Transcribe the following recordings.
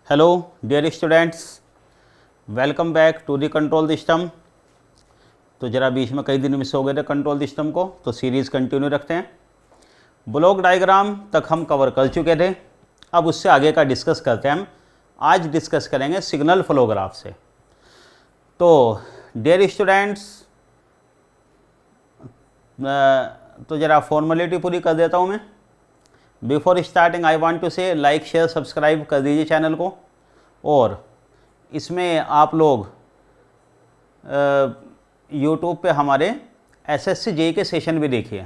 Hello dear students, welcome back to the control system. तो ज़रा बीच में कई दिन मिस हो गए थे कंट्रोल सिस्टम को, तो सीरीज़ कंटिन्यू रखते हैं। ब्लॉक डायग्राम तक हम कवर कर चुके थे, अब उससे आगे का डिस्कस करते हैं। हम आज डिस्कस करेंगे सिग्नल फ्लो ग्राफ से। तो डियर स्टूडेंट्स, तो ज़रा फॉर्मेलिटी पूरी कर देता हूँ मैं। Before starting I want to say like share subscribe कर दीजिए चैनल को। और इसमें आप लोग यूट्यूब पे हमारे एसएससी जेई के सेशन भी देखिए।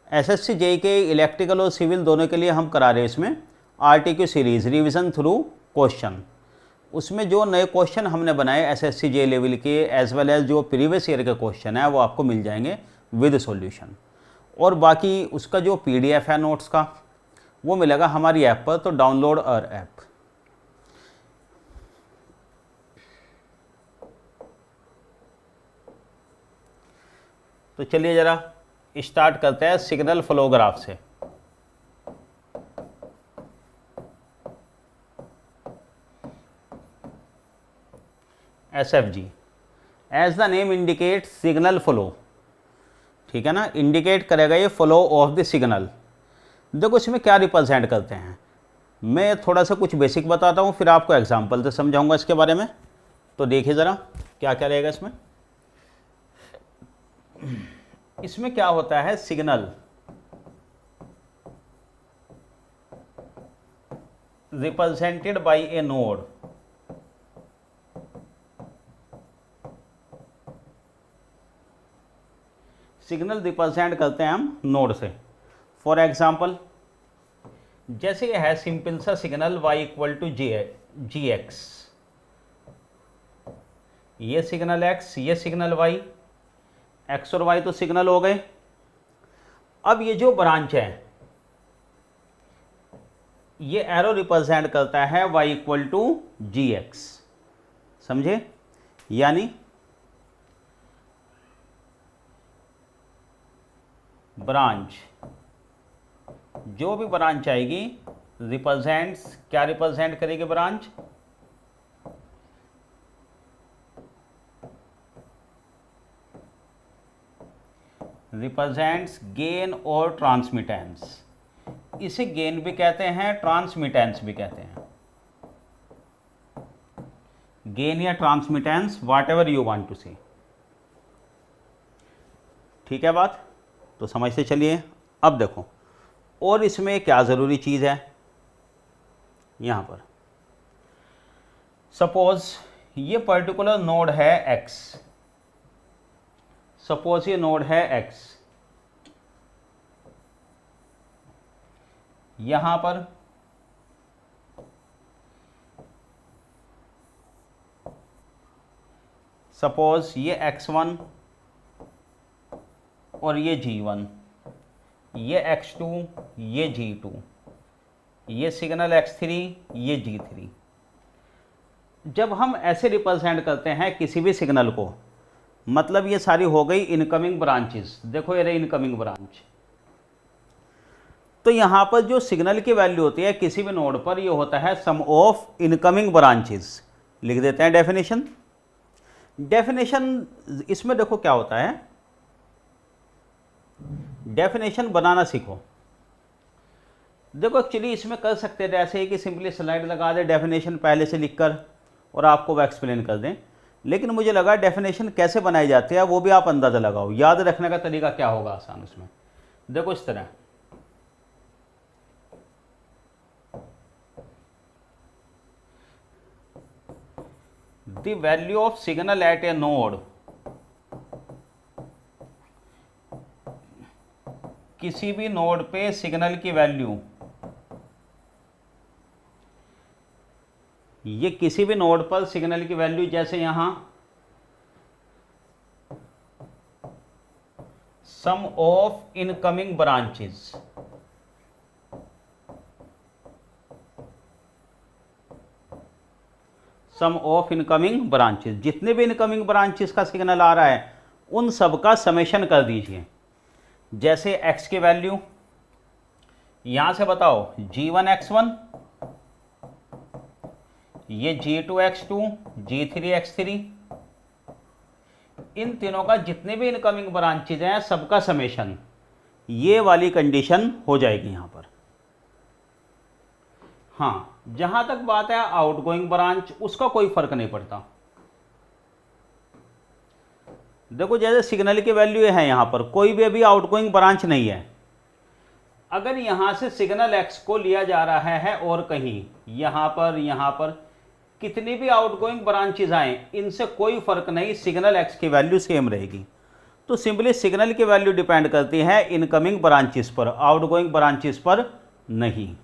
एसएससी जेई के इलेक्ट्रिकल और सिविल दोनों के लिए हम करा रहे हैं इसमें आरटीक्यू सीरीज़ रिवीजन थ्रू क्वेश्चन। उसमें जो नए क्वेश्चन हमने बनाए एसएससी जेई लेवल के एज वेल एज जो प्रीवियस ईयर के क्वेश्चन है वो आपको मिल जाएंगे विद सॉल्यूशन। और बाकी उसका जो पीडीएफ है नोट्स का वो मिलेगा हमारी ऐप पर, तो डाउनलोड आवर ऐप। तो चलिए ज़रा स्टार्ट करते हैं सिग्नल फ्लो ग्राफ से। SFG as the name indicate signal flow, ठीक है ना, इंडिकेट करेगा ये फ्लो ऑफ द सिग्नल। देखो इसमें क्या रिप्रेजेंट करते हैं, मैं थोड़ा सा कुछ बेसिक बताता हूँ, फिर आपको एग्जांपल से समझाऊंगा इसके बारे में। तो देखिए ज़रा क्या क्या रहेगा इसमें। इसमें क्या होता है, signal represented by A node. Signal represent करते हैं हम नोड से। फॉर एग्जाम्पल जैसे ये है सिंपल सा signal y equal to ji x, ये सिग्नल x, ये सिग्नल y, x और y तो सिग्नल हो गए। अब ये जो ब्रांच है ये एरो रिप्रेजेंट करता है y equal to ji x, समझे। यानी ब्रांच, जो भी ब्रांच आएगी रिप्रेजेंट्स, क्या रिप्रेजेंट करेगी ब्रांच, रिप्रेजेंट्स गेन और ट्रांसमिटेंस। इसे गेन भी कहते हैं, ट्रांसमिटेंस भी कहते हैं। गेन या transmittance whatever you want to say, ठीक है बात। तो समझते चलिए। अब देखो और इसमें क्या ज़रूरी चीज़ है, यहाँ पर सपोज ये पर्टिकुलर नोड है x, सपोज ये नोड है x, यहाँ पर सपोज ये x1 और ये g1, ये x2, ये g2, ये सिग्नल x3, ये g3। जब हम ऐसे रिप्रेजेंट करते हैं किसी भी सिग्नल को, मतलब ये सारी हो गई इनकमिंग ब्रांचेस। देखो ये रही इनकमिंग ब्रांच। तो यहाँ पर जो सिग्नल की वैल्यू होती है किसी भी नोड पर, ये होता है सम ऑफ इनकमिंग ब्रांचेस। लिख देते हैं डेफिनेशन। डेफिनेशन इसमें देखो क्या होता है, डेफिनेशन बनाना सीखो। देखो एक्चुअली इसमें कर सकते थे ऐसे ही कि सिंपली स्लाइड लगा दे डेफिनेशन पहले से लिखकर और आपको वो एक्सप्लेन कर दें, लेकिन मुझे लगा डेफिनेशन कैसे बनाई जाती है वो भी आप अंदाज़ा लगाओ। याद रखने का तरीका क्या होगा आसान उसमें, देखो इस तरह। The value of signal eight A node, किसी भी नोड पे सिग्नल की वैल्यू, ये किसी भी नोड पर सिग्नल की वैल्यू, जैसे यहां sum of incoming branches, sum of incoming branches, जितने भी इनकमिंग ब्रांचेस का सिग्नल आ रहा है उन सब का समेशन कर दीजिए। जैसे x की वैल्यू यहां से बताओ g1 x1, ये G2X2 G3X3, इन तीनों का जितने भी इनकमिंग ब्रांचेज हैं सबका समेशन, ये वाली कंडीशन हो जाएगी यहाँ पर। हाँ, जहां तक बात है आउटगोइंग ब्रांच, उसका कोई फर्क नहीं पड़ता। देखो जैसे सिग्नल की वैल्यू है, यहाँ पर कोई भी अभी आउटगोइंग ब्रांच नहीं है। अगर यहां से सिग्नल एक्स को लिया जा रहा है और कहीं यहाँ पर कितनी भी आउटगोइंग ब्रांचेज आए, इनसे कोई फर्क नहीं, सिग्नल एक्स की वैल्यू सेम रहेगी। तो सिंपली सिग्नल की वैल्यू डिपेंड करती है इनकमिंग ब्रांचेस पर, आउटगोइंग ब्रांचेस पर नहीं।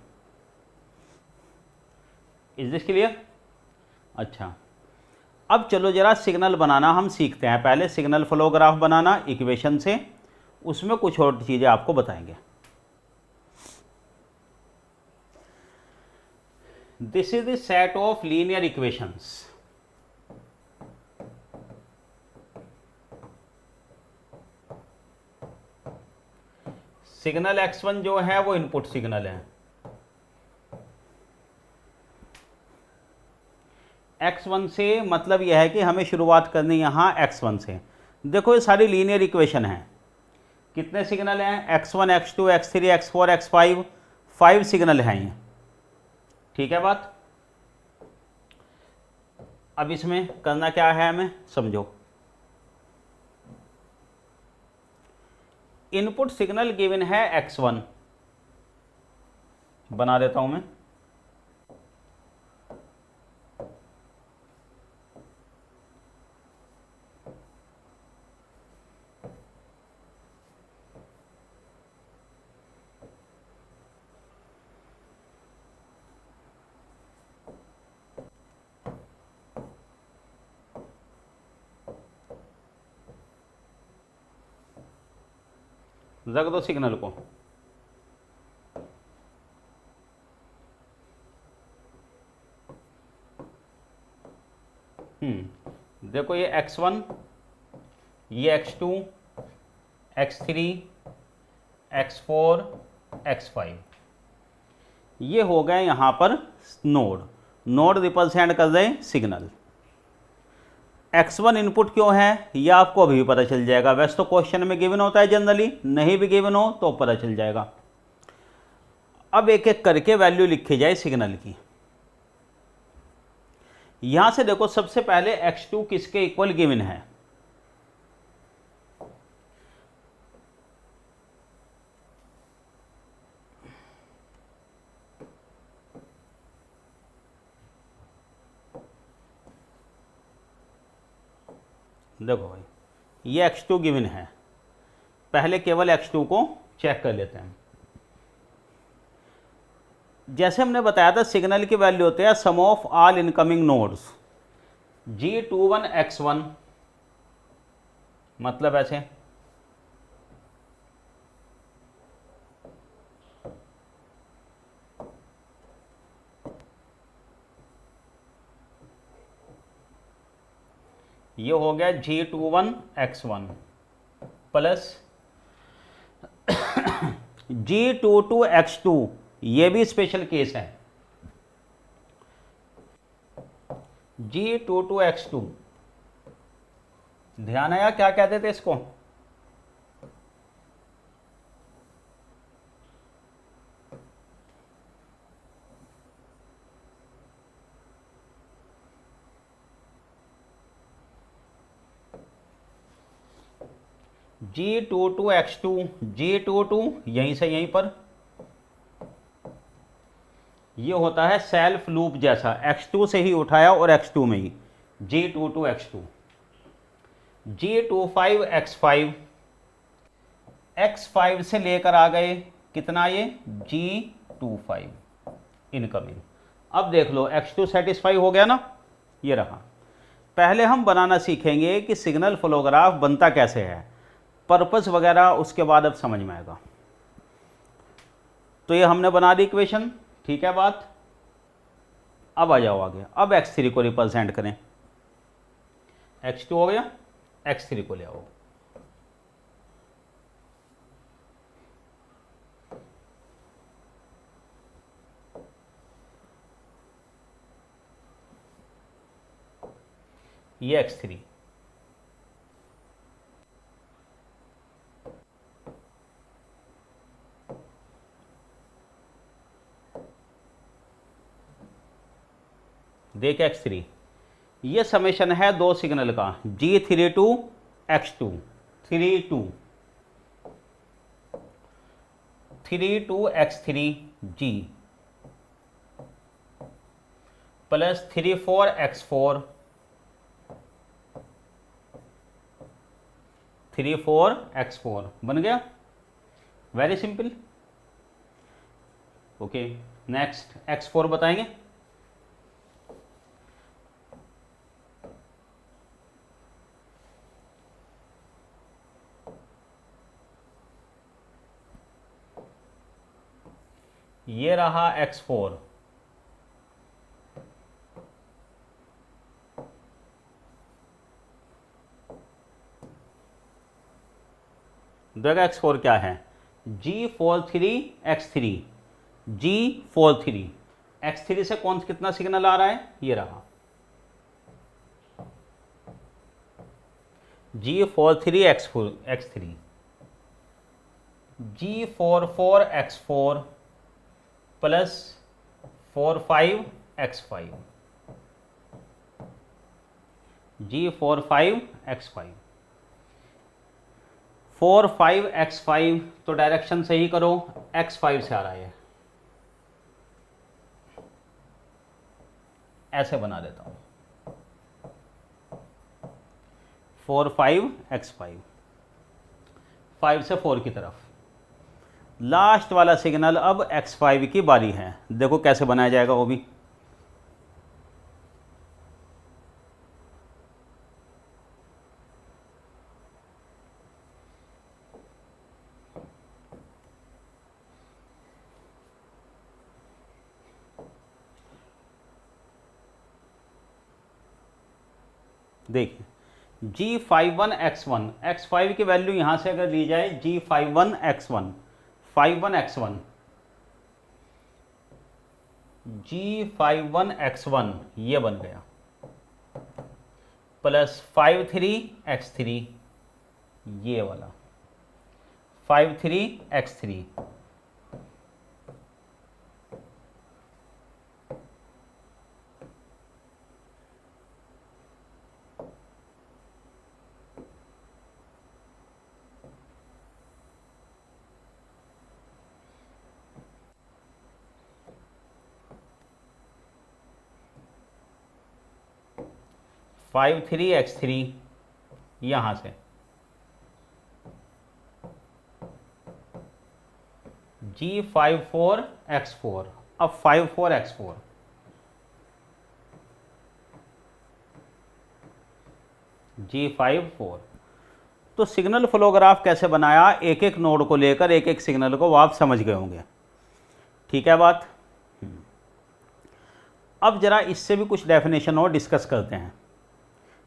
Is this clear? अच्छा, अब चलो जरा सिग्नल बनाना हम सीखते हैं। पहले सिग्नल फ्लो ग्राफ बनाना इक्वेशन से, उसमें कुछ और चीज़ें आपको बताएंगे। This is the set of linear equations. Signal x1 जो है वो इनपुट सिग्नल है, x1 से मतलब यह है कि हमें शुरुआत करनी यहाँ x1 से। देखो ये सारी लीनियर इक्वेशन है। कितने सिग्नल हैं? x1 x2 x3 x4 x5, 5 signal हैं ये, ठीक है बात। अब इसमें करना क्या है हमें समझो। इनपुट सिग्नल गिवन है x1, बना देता हूं मैं। रख दो सिग्नल को। देखो ये x1, ये x2, x3, x4, x5, ये हो गए यहाँ पर नोड रिप्रेजेंट कर रहे सिग्नल। x1 इनपुट क्यों है ये आपको अभी भी पता चल जाएगा। वैसे तो क्वेश्चन में गिवन होता है जनरली, नहीं भी गिवन हो तो पता चल जाएगा। अब एक एक करके वैल्यू लिखी जाए सिग्नल की। यहां से देखो सबसे पहले x2 किसके इक्वल गिवन है? देखो भाई ये x2 गिवन है, पहले केवल x2 को चेक कर लेते हैं। जैसे हमने बताया था सिग्नल की वैल्यू होती है sum of all incoming nodes, G21 x1, मतलब ऐसे ये हो गया G21 x1 plus G22 x2, ये भी स्पेशल केस है। G22 x2, ध्यान आया क्या कहते थे इसको? G22 x2, G22 यहीं से यहीं पर, ये होता है सेल्फ लूप जैसा, x2 से ही उठाया और x2 में ही G22 x2, G25 x5, x5 से लेकर आ गए कितना ये G25 इनकमिंग। अब देख लो x2 सेटिस्फाई हो गया ना, ये रहा। पहले हम बनाना सीखेंगे कि सिग्नल फ्लो ग्राफ बनता कैसे है, पर्पस वगैरह उसके बाद अब समझ में आएगा। तो ये हमने बना दी इक्वेशन, ठीक है बात। अब आ जाओ आगे, अब x3 को रिप्रेजेंट करें। x2 हो गया, x3 को ले आओ। ये x3, देख x3, ये समेशन है दो सिग्नल का G32 x2 32 x3 G plus 34 x4 बन गया। Very simple. Okay, next x4 बताएंगे। ये रहा x4, देखो x4 क्या है, G43 x3 G43 x3 से कौन कितना सिग्नल आ रहा है, ये रहा G43 x3 G44 x4 plus 45 x5 G45 x5 45 x5 तो डायरेक्शन सही करो, x5 से आ रहा है, ऐसे बना देता हूं 45 x5, 5 से 4 की तरफ। लास्ट वाला सिग्नल अब x5 की बारी है, देखो कैसे बनाया जाएगा वो भी। देखिए G51 x1, x5 की वैल्यू यहां से अगर ली जाए G51 x1 51 x1 G51 x1 ये बन गया, प्लस 53 x3 ये वाला 53 x3 53 x3 यहां से G54 x4, अब 54 x4 G54। तो सिग्नल फ्लो ग्राफ कैसे बनाया, एक एक नोड को लेकर एक एक सिग्नल को, आप समझ गए होंगे, ठीक है बात। अब जरा इससे भी कुछ डेफिनेशन और डिस्कस करते हैं,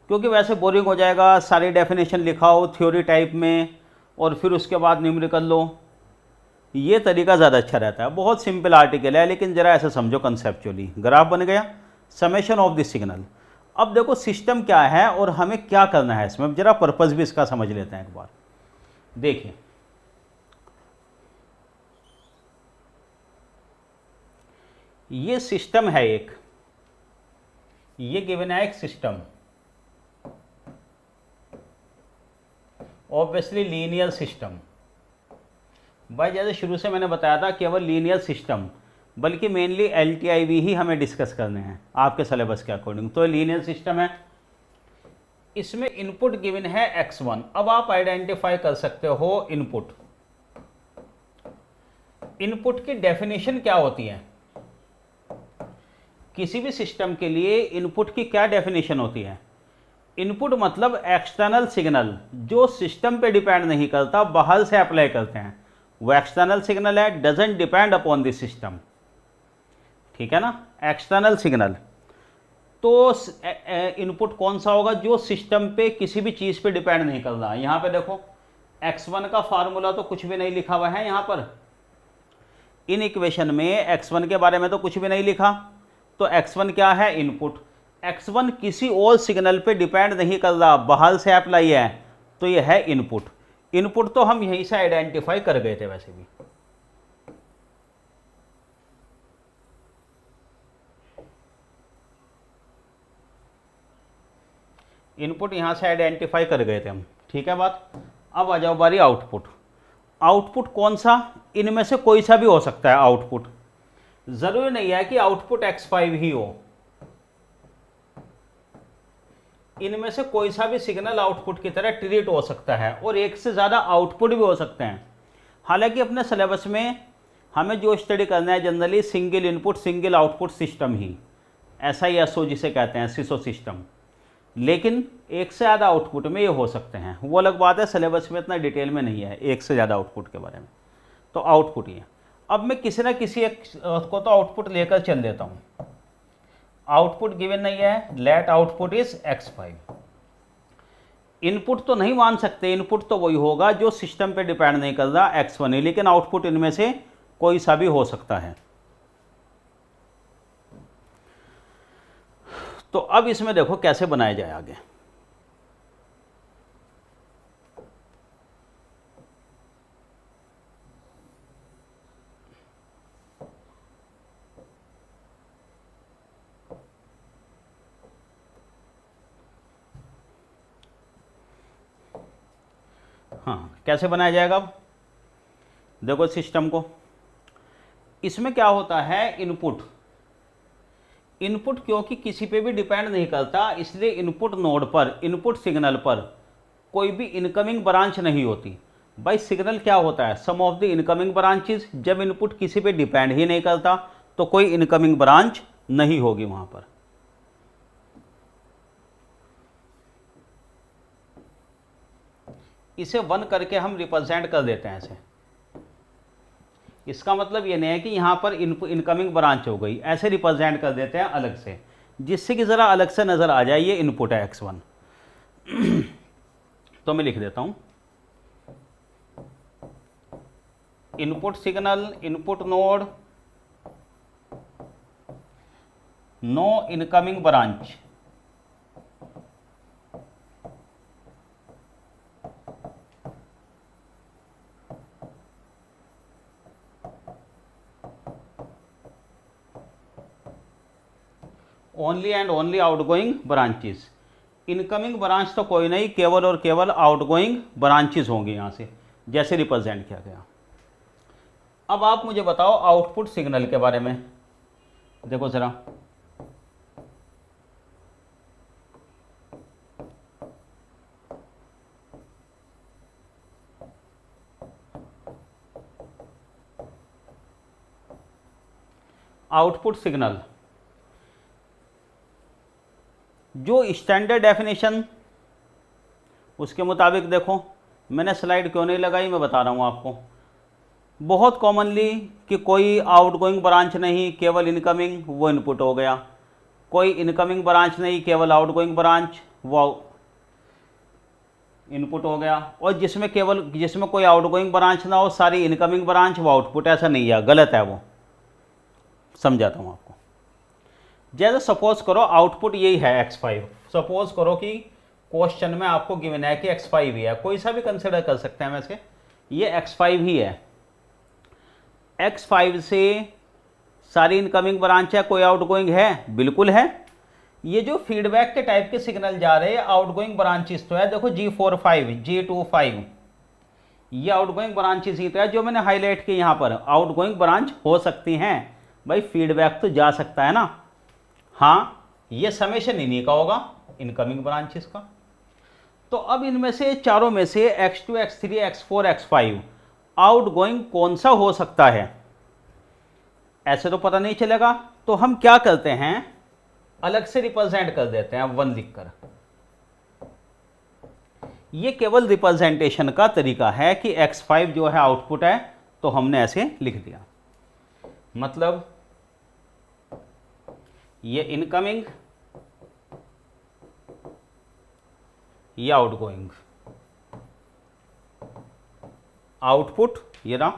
क्योंकि वैसे बोरिंग हो जाएगा, सारी डेफिनेशन लिखाओ थ्योरी टाइप में और फिर उसके बाद न्यूमेरिकल लो, ये तरीका ज़्यादा अच्छा रहता है। बहुत सिंपल आर्टिकल है, लेकिन ज़रा ऐसे समझो कंसेप्चुअली। ग्राफ बन गया, समेशन ऑफ दिस सिग्नल। अब देखो सिस्टम क्या है और हमें क्या करना है इसमें, ज़रा पर्पज़ भी इसका समझ लेते हैं एक बार। देखिए ये सिस्टम है एक, ये गिवन है एक सिस्टम, ऑब्वियसली लीनियर सिस्टम। भाई जैसे शुरू से मैंने बताया था केवल लीनियर सिस्टम, बल्कि मेनली LTIV ही हमें डिस्कस करने हैं आपके सिलेबस के अकॉर्डिंग। तो लीनियर सिस्टम है, इसमें इनपुट गिवन है x1। अब आप आइडेंटिफाई कर सकते हो इनपुट, इनपुट की डेफिनेशन क्या होती है, किसी भी सिस्टम के लिए इनपुट की क्या डेफिनेशन होती है। इनपुट मतलब एक्सटर्नल सिग्नल जो सिस्टम पे डिपेंड नहीं करता, बाहर से अप्लाई करते हैं, वो एक्सटर्नल सिग्नल है, doesn't depend upon this system, ठीक है ना, एक्सटर्नल सिग्नल। तो इनपुट कौन सा होगा, जो सिस्टम पे किसी भी चीज़ पे डिपेंड नहीं कर रहा। यहाँ पे देखो x1 का फार्मूला तो कुछ भी नहीं लिखा हुआ है यहाँ पर, इन इक्वेशन में x1 के बारे में तो कुछ भी नहीं लिखा। तो x1 क्या है, इनपुट। x1 किसी और सिग्नल पे डिपेंड नहीं कर रहा, बाहर से अप्लाई है, तो ये है इनपुट। इनपुट तो हम यहीं से आइडेंटिफाई कर गए थे वैसे भी। इनपुट यहां से आइडेंटिफाई कर गए थे हम, ठीक है बात। अब आ जाओ बारी आउटपुट। आउटपुट कौन सा? इनमें से कोई सा भी हो सकता है आउटपुट, जरूरी नहीं है कि आउटपुट x5 ही हो। इनमें से कोई सा भी सिग्नल आउटपुट की तरह ट्रीट हो सकता है, और एक से ज़्यादा आउटपुट भी हो सकते हैं। हालांकि अपने सिलेबस में हमें जो स्टडी करना है generally single input single output system ही, ऐसा ही एसओ जिसे कहते हैं, सिसो सिस्टम। लेकिन एक से ज़्यादा आउटपुट में ये हो सकते हैं, वो अलग बात है, सिलेबस में इतना डिटेल में नहीं है एक से ज़्यादा आउटपुट के बारे में। तो आउटपुट ये, अब मैं किसी ना किसी एक को तो आउटपुट लेकर चल देता हूँ। आउटपुट गिवन नहीं है, late output is x5। Input तो नहीं मान सकते, इनपुट तो वही होगा जो सिस्टम पे डिपेंड नहीं कर रहा, x1 ही, लेकिन आउटपुट इनमें से कोई सा भी हो सकता है। तो अब इसमें देखो कैसे बनाया जाए आगे। हाँ, कैसे बनाया जाएगा? अब देखो सिस्टम को, इसमें क्या होता है, इनपुट क्योंकि किसी पे भी डिपेंड नहीं करता, इसलिए इनपुट नोड पर, इनपुट सिग्नल पर कोई भी इनकमिंग ब्रांच नहीं होती। भाई सिग्नल क्या होता है? Sum of the incoming branches. जब इनपुट किसी पे डिपेंड ही नहीं करता तो कोई इनकमिंग ब्रांच नहीं होगी वहां पर। इसे 1 करके हम रिप्रेजेंट कर देते हैं ऐसे। इसका मतलब ये नहीं है कि यहाँ पर इनकमिंग ब्रांच हो गई, ऐसे रिप्रेजेंट कर देते हैं अलग से, जिससे कि ज़रा अलग से नज़र आ जाए ये इनपुट है x1। तो मैं लिख देता हूँ input signal, input node, no incoming branch. Only and only outgoing branches. Incoming branch तो कोई नहीं, केवल और केवल आउटगोइंग ब्रांचेस होंगी यहाँ से, जैसे रिप्रेजेंट किया गया। अब आप मुझे बताओ आउटपुट सिग्नल के बारे में। देखो जरा, आउटपुट सिग्नल जो स्टैंडर्ड डेफिनेशन, उसके मुताबिक देखो, मैंने स्लाइड क्यों नहीं लगाई मैं बता रहा हूँ आपको। बहुत कॉमनली कि कोई आउटगोइंग ब्रांच नहीं, केवल इनकमिंग, वो इनपुट हो गया। कोई इनकमिंग ब्रांच नहीं, केवल आउटगोइंग ब्रांच, वो इनपुट हो गया। और जिसमें कोई आउटगोइंग ब्रांच ना हो, सारी इनकमिंग ब्रांच, वो आउटपुट। ऐसा नहीं है, गलत है वो, समझाता हूँ आपको। जैसे सपोज करो आउटपुट यही है x5। सपोज करो कि क्वेश्चन में आपको गिवन है कि x5 ही है, कोई सा भी कंसिडर कर सकते हैं वैसे, ये x5 ही है। x5 से सारी इनकमिंग ब्रांच है, कोई आउटगोइंग है? बिल्कुल है। ये जो फीडबैक के टाइप के सिग्नल जा रहे हैं, आउटगोइंग ब्रांचेस तो है, देखो G45, G25, ये आउटगोइंग ब्रांचेस ही तो है जो मैंने हाईलाइट की यहाँ पर। आउटगोइंग ब्रांच हो सकती हैं भाई, फीडबैक तो जा सकता है ना। हाँ, ये समेशन इन्हीं का होगा, इनकमिंग ब्रांचेस का। तो अब इनमें से चारों में से x2, x3, x4, x5 outgoing कौन सा हो सकता है, ऐसे तो पता नहीं चलेगा। तो हम क्या करते हैं, अलग से रिप्रेजेंट कर देते हैं 1 लिखकर। ये केवल रिप्रेजेंटेशन का तरीका है कि x5 जो है आउटपुट है, तो हमने ऐसे लिख दिया। मतलब ये इनकमिंग, ये आउटगोइंग, आउटपुट ये रहा।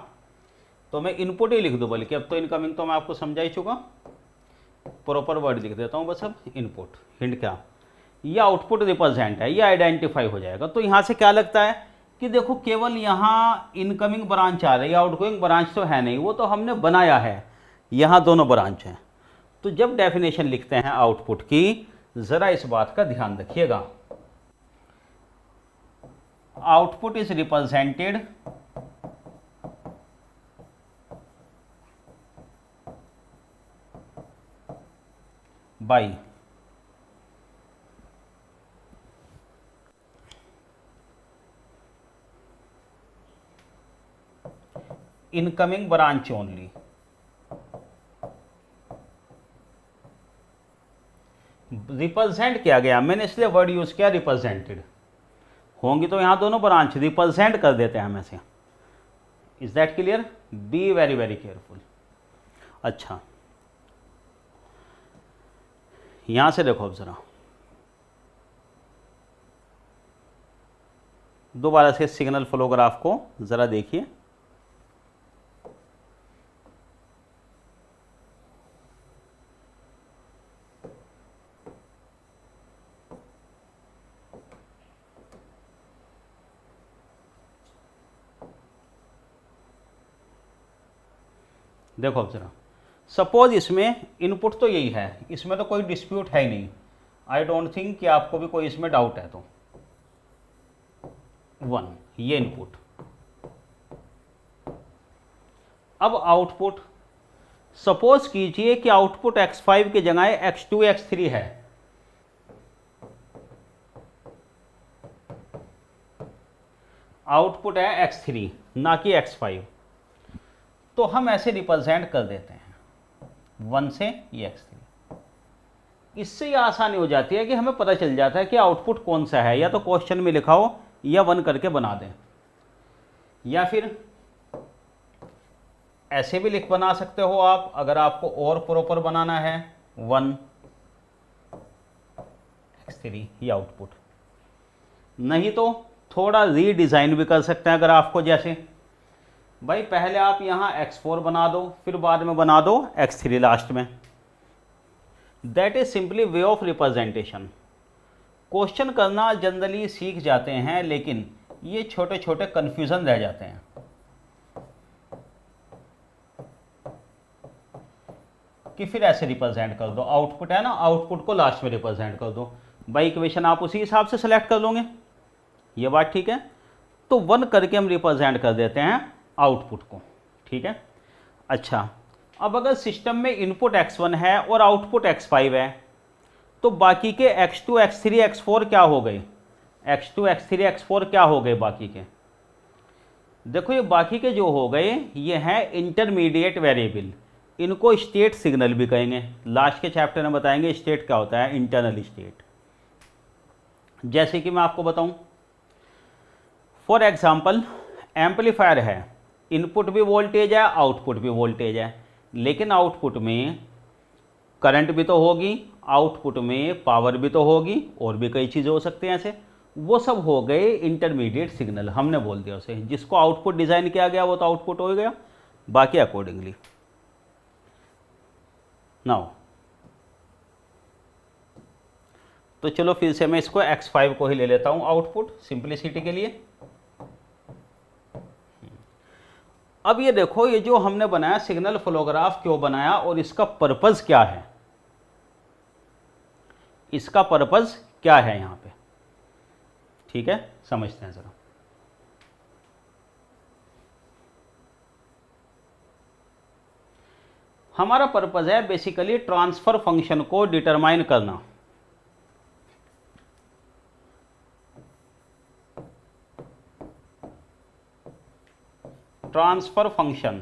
तो मैं इनपुट ही लिख दूं, बल्कि अब तो इनकमिंग तो मैं आपको समझा ही चुका। प्रॉपर वर्ड लिख देता हूँ बस अब, इनपुट, हिंट क्या, ये आउटपुट रिप्रेजेंट है, ये आइडेंटिफाई हो जाएगा। तो यहाँ से क्या लगता है कि देखो केवल यहाँ इनकमिंग ब्रांच आ रही है, आउटगोइंग ब्रांच तो है नहीं, वो तो हमने बनाया है, यहाँ दोनों ब्रांच हैं। तो जब डेफिनेशन लिखते हैं आउटपुट की, ज़रा इस बात का ध्यान रखिएगा, output is represented by incoming branch only. Represent किया गया, मैंने इसलिए वर्ड यूज किया रिप्रेजेंटेड, होंगी तो यहां दोनों ब्रांच, रिप्रेजेंट कर देते हैं हम ऐसे। Is that clear? Be very very careful. अच्छा, यहां से देखो अब जरा, दोबारा से सिग्नल फ्लो ग्राफ को जरा देखिए। देखो अब जरा, सपोज इसमें इनपुट तो यही है, इसमें तो कोई डिस्प्यूट है ही नहीं, आई डोंट थिंक कि आपको भी कोई इसमें डाउट है। तो 1 ये इनपुट, अब आउटपुट, सपोज कीजिए कि आउटपुट x5 की जगह x2 x3 है, आउटपुट है x3 ना कि x5, तो हम ऐसे रिप्रेजेंट कर देते हैं 1 से ये x3। इससे ये आसानी हो जाती है कि हमें पता चल जाता है कि आउटपुट कौन सा है, या तो क्वेश्चन में लिखा हो या 1 करके बना दें, या फिर ऐसे भी बना सकते हो आप, अगर आपको और प्रॉपर बनाना है 1 x3 ये आउटपुट। नहीं तो थोड़ा रीडिज़ाइन भी कर सकते हैं अगर आपको, जैसे भाई पहले आप यहाँ x4 बना दो, फिर बाद में बना दो x3 लास्ट में। That is simply way of representation. Question करना जनरली सीख जाते हैं, लेकिन ये छोटे छोटे कन्फ्यूज़न रह जाते हैं। कि फिर ऐसे रिप्रेजेंट कर दो, आउटपुट है ना, आउटपुट को लास्ट में रिप्रेजेंट कर दो, भाई इक्वेशन आप उसी हिसाब से सेलेक्ट कर लोगे, ये बात ठीक है। तो 1 करके हम रिप्रेजेंट कर देते हैं आउटपुट को, ठीक है। अच्छा, अब अगर सिस्टम में इनपुट x1 है और आउटपुट x5 है, तो बाकी के x2 x3 x4 क्या हो गए, x2 x3 x4 क्या हो गए बाकी के? देखो ये बाकी के जो हो गए ये हैं इंटरमीडिएट वेरिएबल, इनको स्टेट सिग्नल भी कहेंगे, लास्ट के चैप्टर में बताएंगे स्टेट क्या होता है, इंटरनल स्टेट। जैसे कि मैं आपको बताऊं, फॉर एग्जांपल एम्पलीफायर है, इनपुट भी वोल्टेज है आउटपुट भी वोल्टेज है, लेकिन आउटपुट में करंट भी तो होगी, आउटपुट में पावर भी तो होगी, और भी कई चीज़ें हो सकती हैं ऐसे, वो सब हो गए इंटरमीडिएट सिग्नल, हमने बोल दिया उसे। जिसको आउटपुट डिज़ाइन किया गया वो तो आउटपुट हो गया, बाकी अकॉर्डिंगली। नाउ तो चलो फिर से मैं इसको x5 को ही ले लेता हूँ आउटपुट, सिंपलिसिटी के लिए। अब ये देखो, ये जो हमने बनाया सिग्नल फ्लो ग्राफ क्यों बनाया और इसका पर्पस क्या है, इसका पर्पस क्या है यहाँ पे, ठीक है, समझते हैं जरा। हमारा पर्पस है बेसिकली ट्रांसफर फंक्शन को डिटरमाइन करना। ट्रांसफर फंक्शन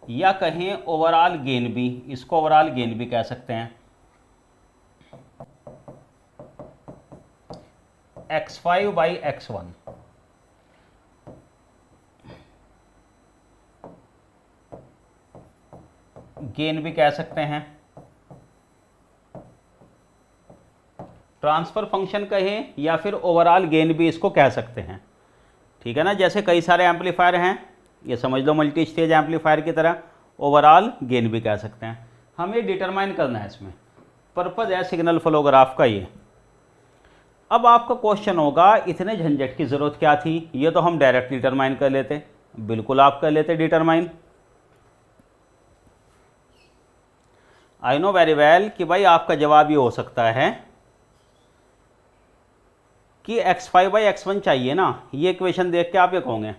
या कहें ओवरऑल गेन भी, इसको ओवरऑल गेन भी कह सकते हैं। x5 बाई x1, गेन भी कह सकते हैं, ट्रांसफर फंक्शन कहें या फिर ओवरऑल गेन भी इसको कह सकते हैं, ठीक है ना। जैसे कई सारे एम्पलीफायर हैं, ये समझ लो मल्टी स्टेज एम्पलीफायर की तरह, ओवरऑल गेन भी कह सकते हैं। हमें डिटरमाइन करना है, इसमें पर्पज़ है सिग्नल फ्लो ग्राफ का ये। अब आपका क्वेश्चन होगा इतने झंझट की ज़रूरत क्या थी, ये तो हम डायरेक्ट डिटरमाइन कर लेते। बिल्कुल आप कर लेते determine. I know very well कि भाई आपका जवाब ये हो सकता है कि x5/x1 चाहिए ना, ये इक्वेशन देख के आप ये कहोगे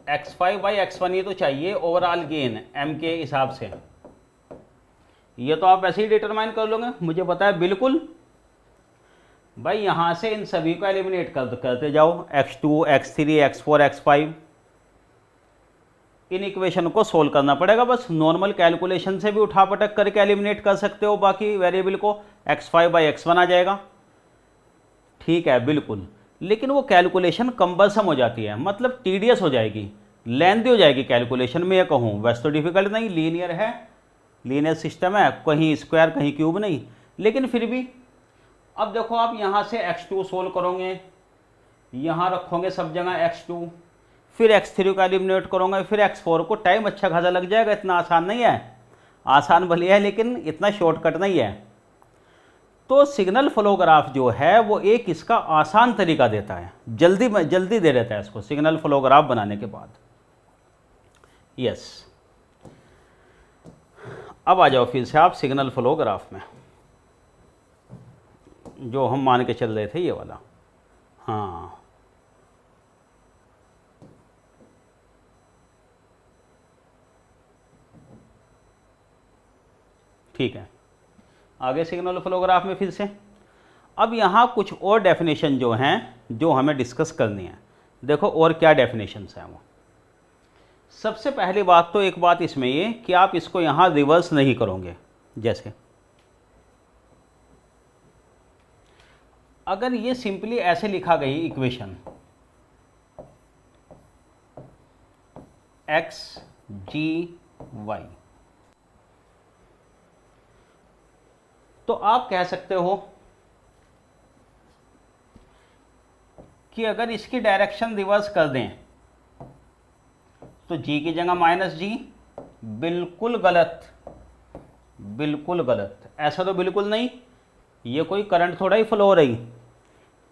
x5/x1 ये तो चाहिए ओवरऑल गेन m के हिसाब से। ये तो आप ऐसे ही डिटरमाइन कर लोगे, मुझे पता है बिल्कुल। भाई यहाँ से इन सभी को एलिमिनेट करते जाओ, x2, x3, x4, x5। In equation को सोल्व करना पड़ेगा, बस नॉर्मल कैलकुलेशन से भी उठा पटक करके एलिमिनेट कर सकते हो बाकी वेरिएबल को, x5/x1 आ जाएगा। ठीक है बिल्कुल, लेकिन वो कैलकुलेशन कम्बलसम हो जाती है, मतलब टीडियस हो जाएगी, लेंथी हो जाएगी कैलकुलेशन में। ये कहूँ वैसे तो डिफिकल्ट नहीं, लीनियर है, लीनियर सिस्टम है, कहीं स्क्वायर कहीं क्यूब नहीं, लेकिन फिर भी। अब देखो आप यहाँ से x2 सोल्व करोगे, यहाँ रखोगे सब जगह x2, फिर x3 का एलिमिनेट करोगे, फिर x4 को टाइम अच्छा खासा लग जाएगा। इतना आसान नहीं है, आसान भले है लेकिन इतना शॉर्टकट नहीं है। तो सिग्नल फ्लो ग्राफ जो है वो एक इसका आसान तरीका देता है, जल्दी दे देता है इसको सिग्नल फ्लो ग्राफ बनाने के बाद। यस, अब आ जाओ फिर से आप सिग्नल फ्लो ग्राफ में, जो हम मान के चल रहे थे ये वाला। हाँ ठीक है, आगे सिग्नल फ्लो ग्राफ में फिर से। अब यहाँ कुछ और डेफिनेशन जो हैं जो हमें डिस्कस करनी है। देखो और क्या डेफिनेशंस हैं वो। सबसे पहली बात तो एक बात इसमें ये कि आप इसको यहाँ रिवर्स नहीं करोगे। जैसे अगर ये सिंपली ऐसे लिखा गई इक्वेशन x g y, तो आप कह सकते हो कि अगर इसकी डायरेक्शन रिवर्स कर दें तो g की जगह -g। बिल्कुल गलत, बिल्कुल गलत, ऐसा तो बिल्कुल नहीं। ये कोई करंट थोड़ा ही फ्लो हो रही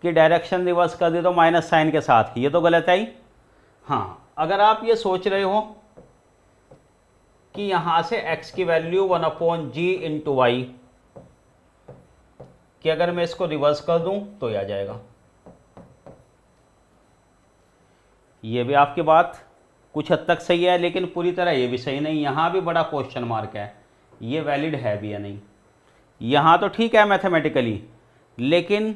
कि डायरेक्शन रिवर्स कर दे तो माइनस साइन के साथ, ये तो गलत है ही। हाँ, अगर आप ये सोच रहे हो कि यहाँ से x की वैल्यू 1/g इंटू वाई, कि अगर मैं इसको रिवर्स कर दूं तो ये आ जाएगा, ये भी आपकी बात कुछ हद तक सही है, लेकिन पूरी तरह ये भी सही नहीं। यहाँ भी बड़ा क्वेश्चन मार्क है, ये वैलिड है भी या नहीं। यहाँ तो ठीक है मैथमेटिकली, लेकिन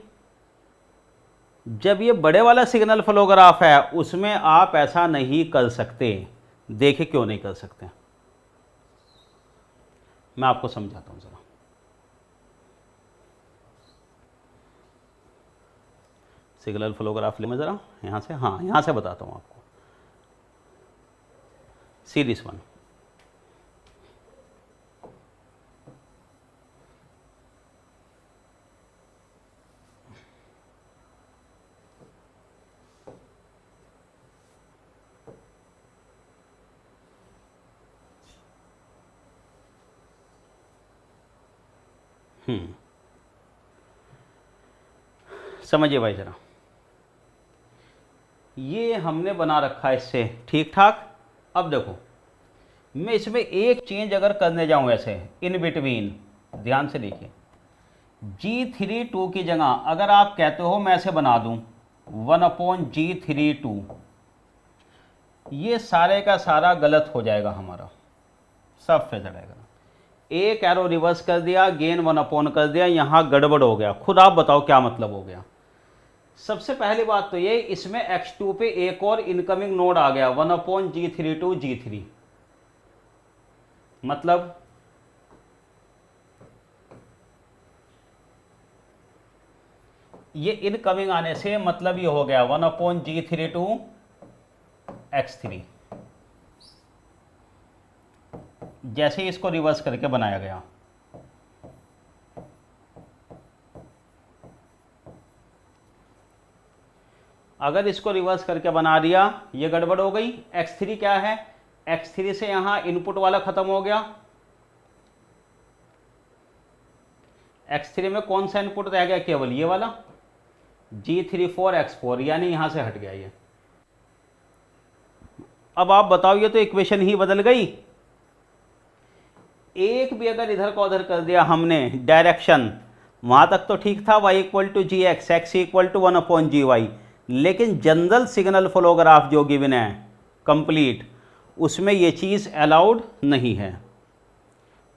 जब ये बड़े वाला सिग्नल फ्लो ग्राफ है उसमें आप ऐसा नहीं कर सकते। देखिए क्यों नहीं कर सकते, मैं आपको समझाता हूँ ज़रा। सिग्नल फ्लो ग्राफ ले मैं ज़रा यहाँ से, हाँ यहाँ से बताता हूँ आपको। सी दिस वन, समझिए भाई ज़रा, ये हमने बना रखा है इससे ठीक ठाक। अब देखो मैं इसमें एक चेंज अगर करने जाऊं ऐसे इन बिटवीन, ध्यान से देखिए, G32 की जगह अगर आप कहते हो मैं ऐसे बना दूं 1/G32, ये सारे का सारा गलत हो जाएगा हमारा, सब फिर जाएगा। एक एरो रिवर्स कर दिया, गेन 1/ कर दिया, यहाँ गड़बड़ हो गया। खुद आप बताओ क्या मतलब हो गया। सबसे पहली बात तो ये, इसमें x2 पे एक और इनकमिंग नोड आ गया 1/G32 G3, मतलब ये इनकमिंग आने से मतलब ये हो गया 1/G32 x3, जैसे ही इसको रिवर्स करके बनाया गया। अगर इसको रिवर्स करके बना दिया ये गड़बड़ हो गई। x3 क्या है, x3 से यहाँ इनपुट वाला ख़त्म हो गया, x3 में कौन सा इनपुट रह गया, केवल ये वाला G34X4, यानी यहाँ से हट गया ये। अब आप बताओ, ये तो इक्वेशन ही बदल गई। एक भी अगर इधर का उधर कर दिया हमने डायरेक्शन, वहाँ तक तो ठीक था, y equal to ji X, X equal to 1/GY, लेकिन जनरल सिग्नल फ्लो ग्राफ जो गिवन है कंप्लीट, उसमें ये चीज़ अलाउड नहीं है,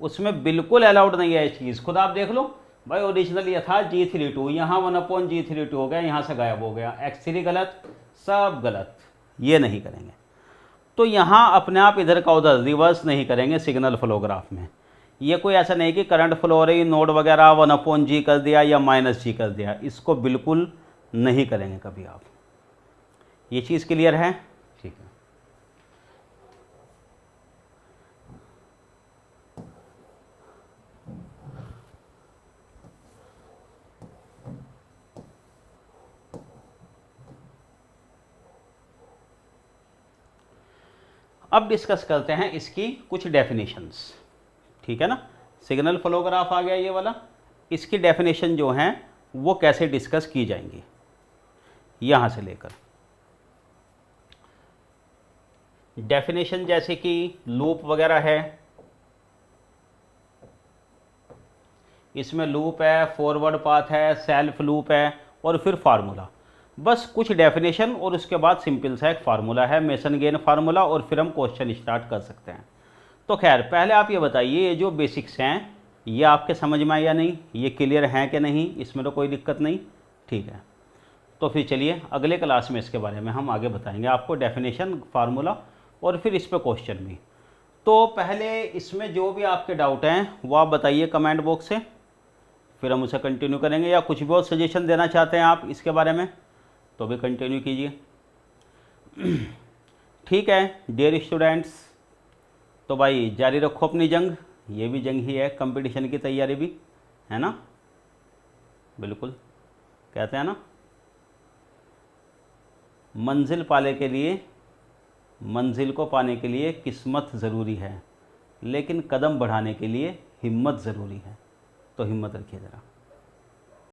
उसमें बिल्कुल अलाउड नहीं है ये चीज़। खुद आप देख लो भाई, ओरिजिनल ये था G32, यहाँ 1/G32 हो गया, यहाँ से गायब हो गया, x3 गलत, सब गलत, ये नहीं करेंगे। तो यहाँ अपने आप इधर का उधर रिवर्स नहीं करेंगे सिग्नल फ्लो ग्राफ में। ये कोई ऐसा नहीं कि करंट फ्लो हो रही नोड वगैरह 1/G कर दिया या -G कर दिया, इसको बिल्कुल नहीं करेंगे कभी आप। ये चीज़ क्लियर है? ठीक है। अब डिस्कस करते हैं इसकी कुछ डेफिनेशंस, ठीक है ना। सिग्नल फ्लो ग्राफ आ गया ये वाला, इसकी डेफिनेशन जो हैं वो कैसे डिस्कस की जाएंगी, यहाँ से लेकर डेफिनेशन जैसे कि लूप वगैरह है, इसमें लूप है, फॉरवर्ड पाथ है, सेल्फ लूप है, और फिर फार्मूला। बस कुछ डेफिनेशन और उसके बाद सिंपल सा एक फार्मूला है, मेसन गेन फार्मूला, और फिर हम क्वेश्चन स्टार्ट कर सकते हैं। तो खैर पहले आप ये बताइए, ये जो बेसिक्स हैं ये आपके समझ में आए या नहीं, ये क्लियर हैं कि नहीं, इसमें तो कोई दिक्कत नहीं, ठीक है। तो फिर चलिए अगले क्लास में इसके बारे में हम आगे बताएंगे आपको, डेफिनेशन, फार्मूला, और फिर इस पर क्वेश्चन भी। तो पहले इसमें जो भी आपके डाउट हैं वो आप बताइए कमेंट बॉक्स से, फिर हम उसे कंटिन्यू करेंगे, या कुछ भी और सजेशन देना चाहते हैं आप इसके बारे में तो भी कंटिन्यू कीजिए। ठीक है डियर स्टूडेंट्स, तो भाई जारी रखो अपनी जंग, ये भी जंग ही है, कंपटीशन की तैयारी भी है ना, बिल्कुल कहते हैं ना, मंजिल को पाने के लिए किस्मत ज़रूरी है, लेकिन कदम बढ़ाने के लिए हिम्मत ज़रूरी है। तो हिम्मत रखिए ज़रा।